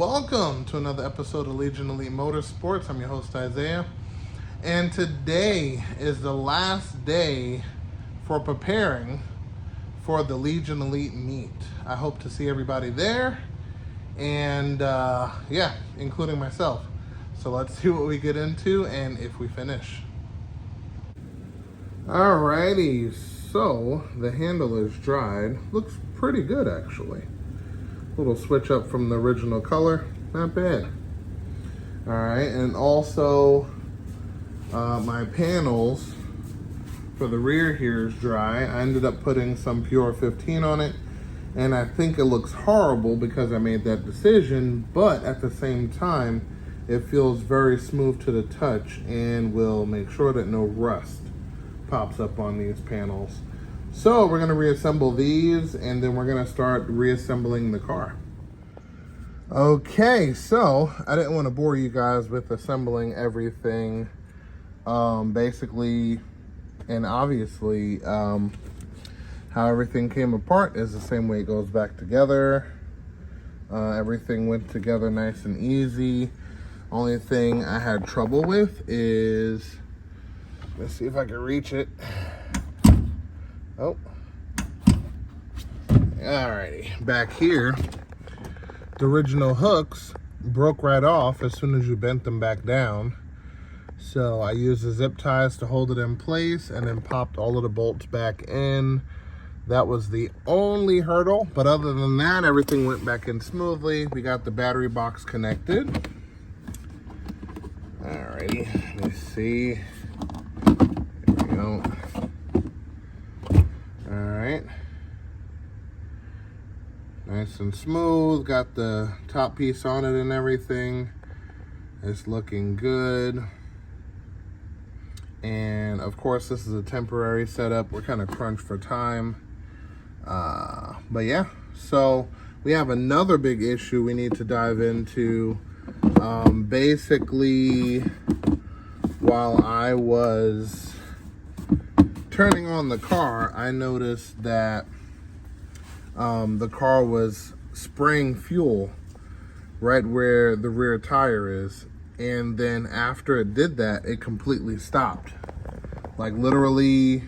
welcome to another episode of Legion Elite Motorsports. I'm your host Isaiah, and today is the last day for preparing for the Legion Elite meet. I hope to see everybody there, and yeah, including myself. So let's see what we get into and if we finish. Alrighty, so the handle is dried. Looks pretty good actually. Little switch up from the original color, not bad. All right, and also my panels for the rear here is dry. I ended up putting some Pure 15 on it, and I think it looks horrible because I made that decision, but at the same time, it feels very smooth to the touch and will make sure that no rust pops up on these panels. So we're gonna reassemble these and then we're gonna start reassembling the car. Okay, so I didn't want to bore you guys with assembling everything. Basically, and obviously, how everything came apart is the same way it goes back together. Everything went together nice and easy. Only thing I had trouble with is, let's see if I can reach it. Oh, alrighty, back here, the original hooks broke right off as soon as you bent them back down. So I used the zip ties to hold it in place and then popped all of the bolts back in. That was the only hurdle, but other than that, everything went back in smoothly. We got the battery box connected. Alrighty, let me see. There we go. Alright, nice and smooth, got the top piece on it and everything. It's looking good. And of course this is a temporary setup. We're kind of crunched for time. But yeah, so we have another big issue we need to dive into. Basically, while I was turning on the car, I noticed that the car was spraying fuel right where the rear tire is, and then after it did that, it completely stopped. Like literally,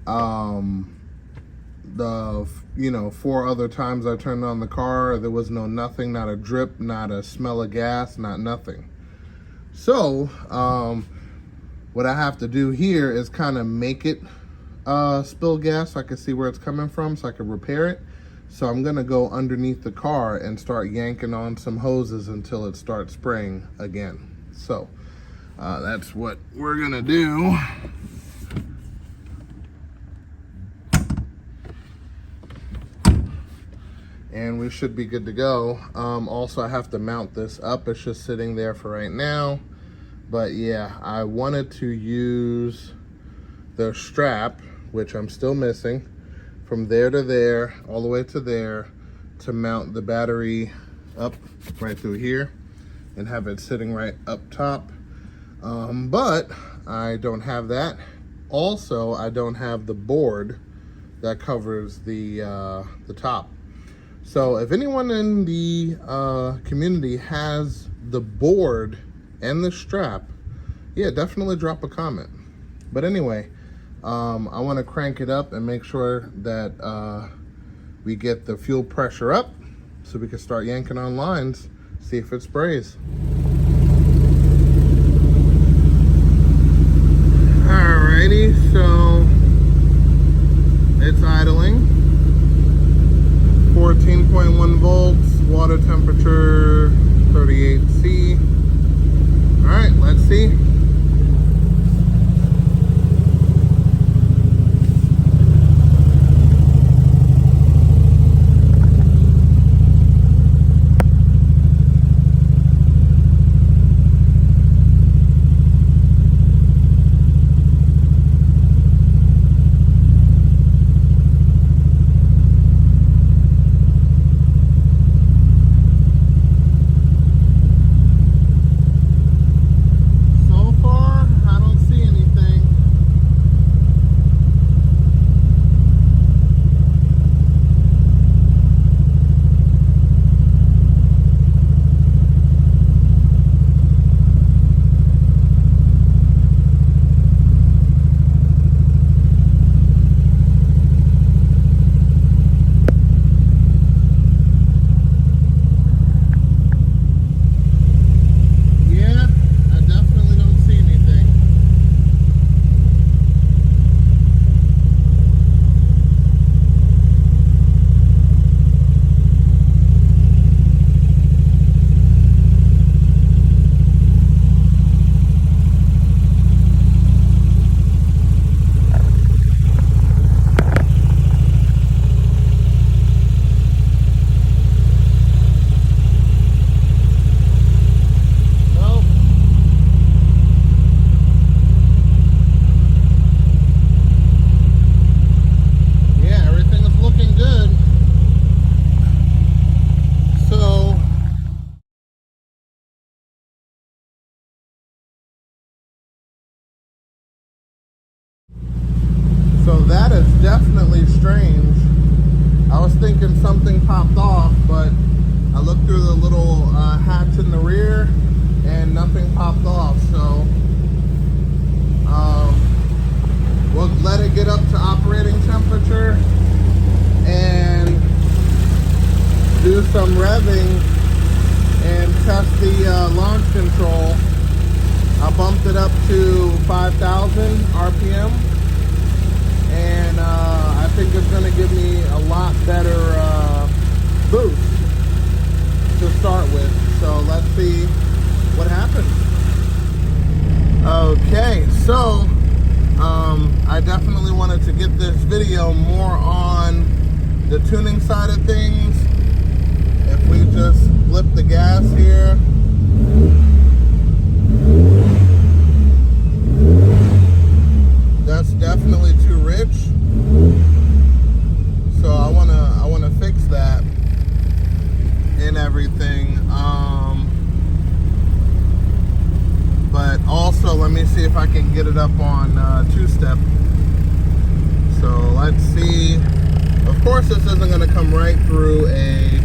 the 4 other times I turned on the car, there was nothing, not a drip, not a smell of gas, not nothing. So what I have to do here is kind of make it spill gas so I can see where it's coming from so I can repair it. So I'm gonna go underneath the car and start yanking on some hoses until it starts spraying again. So that's what we're gonna do. And we should be good to go. Also, I have to mount this up. It's just sitting there for right now. But yeah, I wanted to use the strap, which I'm still missing, from there to there, all the way to there, to mount the battery up right through here and have it sitting right up top. But I don't have that. Also, I don't have the board that covers the top. So if anyone in the community has the board and the strap, yeah, definitely drop a comment. But anyway, I want to crank it up and make sure that we get the fuel pressure up so we can start yanking on lines, see if it sprays. Alrighty, so it's idling. 14.1 volts, water temperature 38°C. All right, let's see. So definitely strange. I was thinking something popped off, but I looked through the little hatch in the rear and nothing popped off. So we'll let it get up to operating temperature and do some revving and test the launch control. I bumped it up to 5,000 RPM, and I think it's going to give me a lot better boost to start with. So let's see what happens. Okay, so I definitely wanted to get this video more on the tuning side of things. If we just flip the gas here, that's definitely too rich. So I wanna fix that and everything. But also let me see if I can get it up on two-step. So let's see. Of course, this isn't gonna come right through a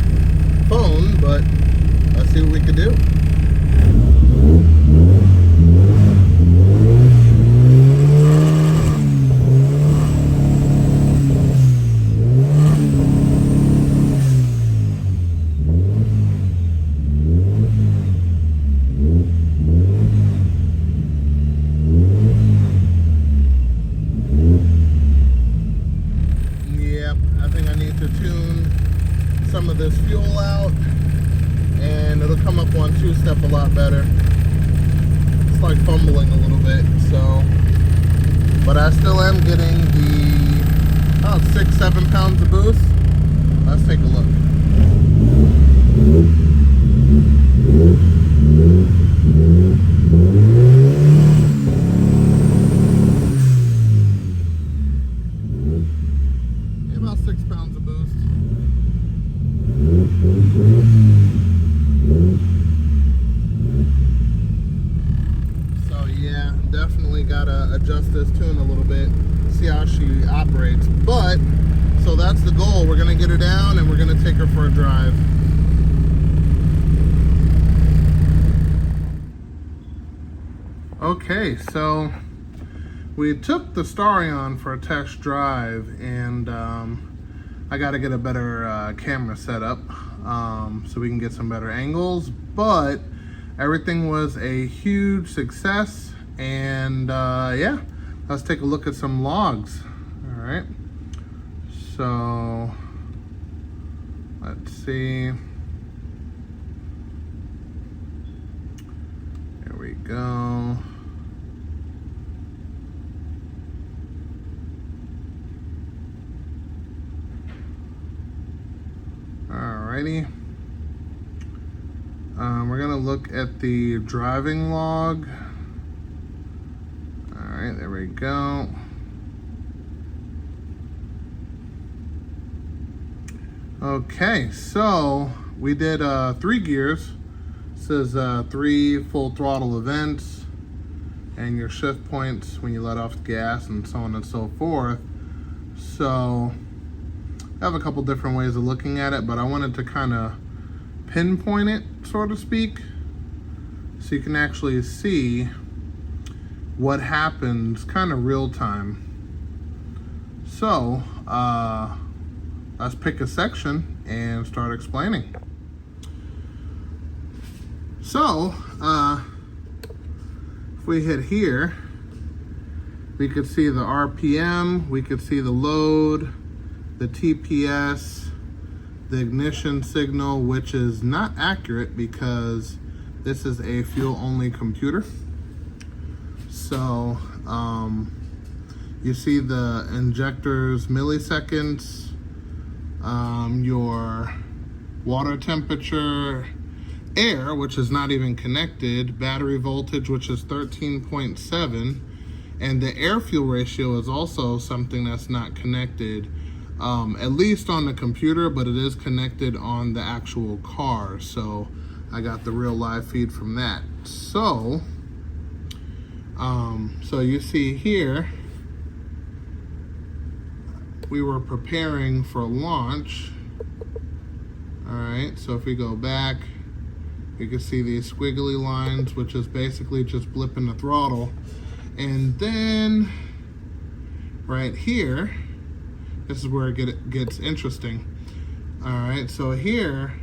phone, but let's see what we can do. Some of this fuel out and it'll come up on two-step a lot better. It's like fumbling a little bit, so, but I still am getting the about 6-7 pounds of boost. Let's take a look. Yeah, about 6 pounds of boost. So yeah, definitely gotta adjust this tune a little bit, see how she operates. But so that's the goal. We're gonna get her down and we're gonna take her for a drive. Okay, so we took the Starion for a test drive, and I got to get a better camera setup so we can get some better angles, but everything was a huge success. And yeah, let's take a look at some logs. All right, so let's see. There we go. Alrighty. We're gonna look at the driving log. Alright, there we go. Okay, so we did 3 gears. It says 3 full throttle events and your shift points when you let off the gas and so on and so forth. So I have a couple different ways of looking at it, but I wanted to kind of pinpoint it, so to speak, so you can actually see what happens kind of real time. So let's pick a section and start explaining. So if we hit here, we could see the RPM, we could see the load, the TPS, the ignition signal, which is not accurate because this is a fuel only computer. So you see the injectors milliseconds, your water temperature, air, which is not even connected, battery voltage, which is 13.7, and the air fuel ratio is also something that's not connected, at least on the computer, but it is connected on the actual car. So I got the real live feed from that. So so you see here, we were preparing for launch. All right, so if we go back, you can see these squiggly lines, which is basically just blipping the throttle. And then right here, this is where it gets interesting. All right, so here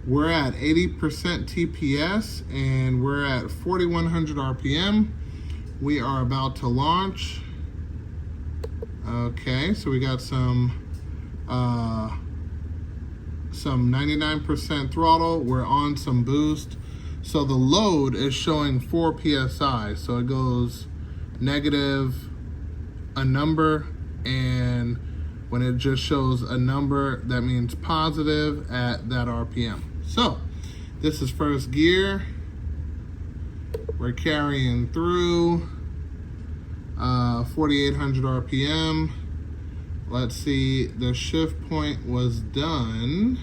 we're at 80% TPS and we're at 4,100 RPM. We are about to launch. Okay, so we got some 99% throttle. We're on some boost. So the load is showing 4 PSI. So it goes negative a number, and when it just shows a number, that means positive at that RPM. So this is first gear. We're carrying through 4,800 RPM. Let's see, the shift point was done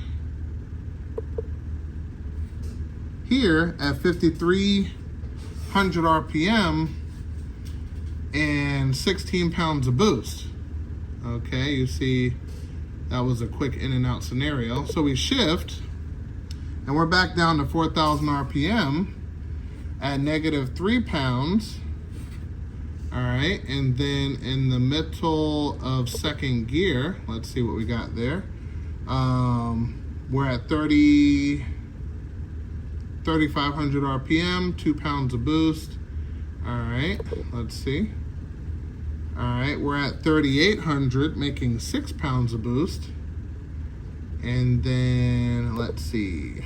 here at 5,300 RPM and 16 pounds of boost. Okay, you see that was a quick in and out scenario. So we shift and we're back down to 4,000 RPM at negative 3 pounds. All right, and then in the middle of second gear, let's see what we got there. We're at 3,500 RPM, 2 pounds of boost. All right, let's see. All right, we're at 3,800, making 6 pounds of boost. And then let's see,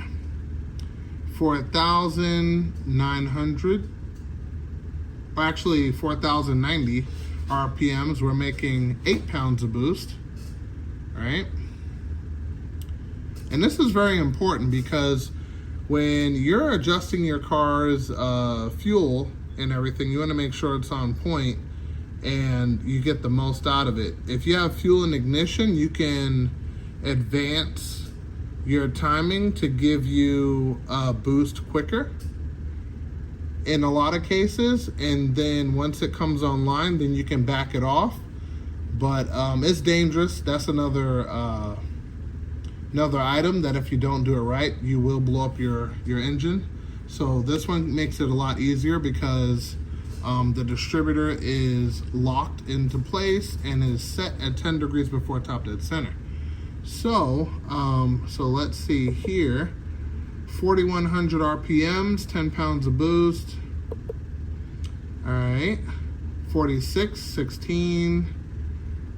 4,900. Actually 4,090 RPMs, we're making 8 pounds of boost, right? And this is very important because when you're adjusting your car's fuel and everything, you want to make sure it's on point and you get the most out of it. If you have fuel and ignition, you can advance your timing to give you a boost quicker in a lot of cases, and then once it comes online, then you can back it off. But it's dangerous. That's another item that if you don't do it right, you will blow up your engine. So this one makes it a lot easier because the distributor is locked into place and is set at 10 degrees before top dead center. So let's see here. 4,100 RPMs, 10 pounds of boost. All right, 46, 16.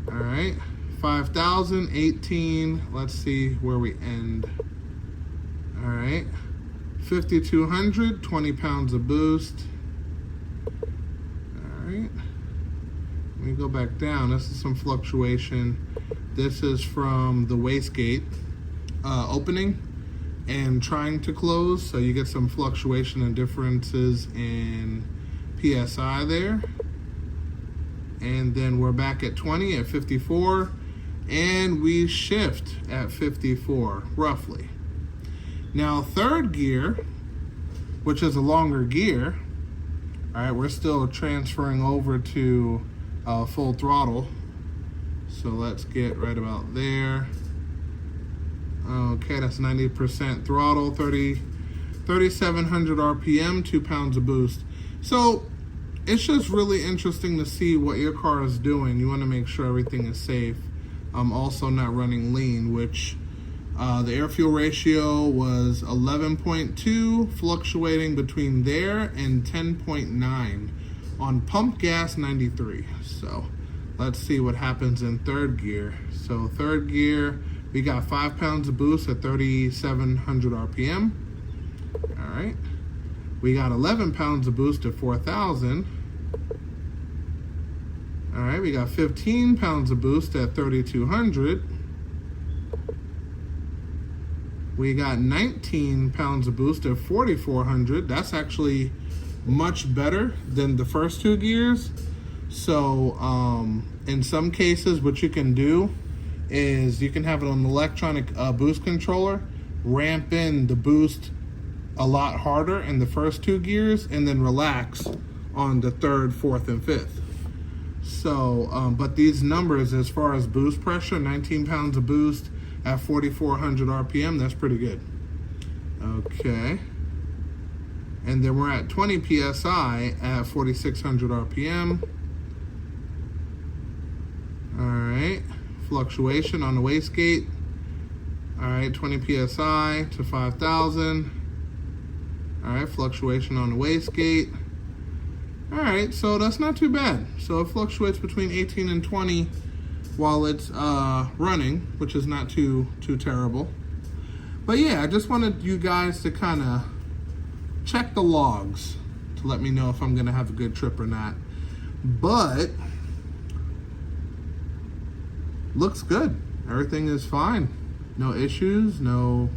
All right, 5,000, 18. Let's see where we end. All right, 5,200, 20 pounds of boost. All right, let me go back down. This is some fluctuation. This is from the wastegate opening and trying to close, so you get some fluctuation and differences in PSI there. And then we're back at 20 at 54, and we shift at 54 roughly. Now third gear, which is a longer gear, all right, we're still transferring over to full throttle. So let's get right about there. Okay, that's 90% throttle, 3,700 RPM, 2 pounds of boost. So it's just really interesting to see what your car is doing. You want to make sure everything is safe. Also not running lean, which the air fuel ratio was 11.2, fluctuating between there and 10.9 on pump gas 93. So let's see what happens in third gear. So third gear, we got 5 pounds of boost at 3,700 RPM. All right. We got 11 pounds of boost at 4,000. All right, we got 15 pounds of boost at 3,200. We got 19 pounds of boost at 4,400. That's actually much better than the first two gears. So in some cases, what you can do is you can have an electronic boost controller, ramp in the boost a lot harder in the first two gears, and then relax on the third, fourth, and fifth. So, but these numbers as far as boost pressure, 19 pounds of boost at 4,400 RPM, that's pretty good. Okay. And then we're at 20 PSI at 4,600 RPM. All right. Fluctuation on the wastegate. All right, 20 PSI to 5,000. All right, fluctuation on the wastegate. All right, so that's not too bad. So it fluctuates between 18 and 20 while it's running, which is not too terrible. But yeah, I just wanted you guys to kind of check the logs to let me know if I'm gonna have a good trip or not. But looks good. Everything is fine. No issues, no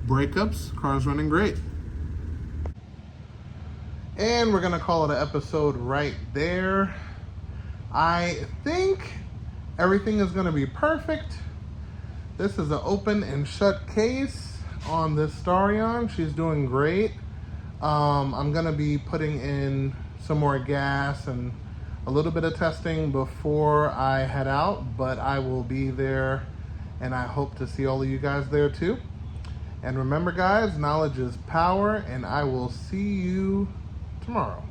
breakups. Car's running great. And we're gonna call it an episode right there. I think everything is gonna be perfect. This is an open and shut case on this starion. She's doing great. I'm gonna be putting in some more gas and a little bit of testing before I head out, but I will be there and I hope to see all of you guys there too. And remember guys, knowledge is power, and I will see you tomorrow.